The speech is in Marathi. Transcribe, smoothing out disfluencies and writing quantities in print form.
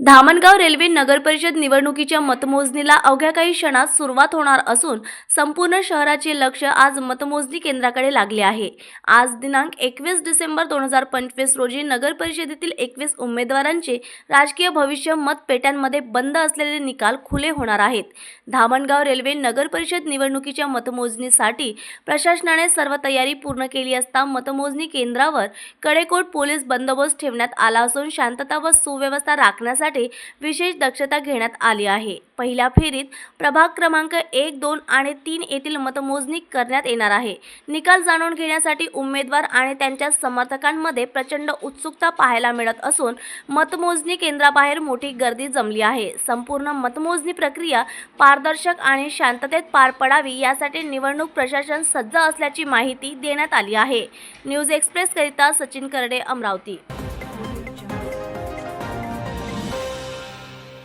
धामणगाव रेल्वे नगरपरिषद निवडणुकीच्या मतमोजणीला अवघ्या काही क्षणात सुरुवात होणार असून संपूर्ण शहराचे लक्ष आज मतमोजणी केंद्राकडे लागले आहे। आज दिनांक 21 डिसेंबर 2025 रोजी नगरपरिषदेतील 21 उमेदवारांचे राजकीय भविष्य मतपेट्यांमध्ये बंद असलेले निकाल खुले होणार आहेत। धामणगाव रेल्वे नगरपरिषद निवडणुकीच्या मतमोजणीसाठी प्रशासनाने सर्व तयारी पूर्ण केली असता मतमोजणी केंद्रावर कडेकोट पोलीस बंदोबस्त ठेवण्यात आला असून शांतता व सुव्यवस्था राखण्यासाठी विशेष दक्षता घेण्यात आली आहे। पहिल्या फेरीत प्रभाग क्रमांक 1, 2 आणि 3 येथील मतमोजणी करण्यात येणार आहे। निकाल जाणून घेण्यासाठी उमेदवार आणि त्यांच्या समर्थकांमध्ये प्रचंड उत्सुकता पाहायला मिळत असून मतमोजणी केंद्राबाहेर मोठी गर्दी जमली आहे। संपूर्ण मतमोजणी प्रक्रिया पारदर्शक आणि शांततेत पार पडावी यासाठी निवडणूक प्रशासन सज्ज असल्याची माहिती देण्यात आली आहे। न्यूज एक्सप्रेस करिता सचिन करडे, अमरावती।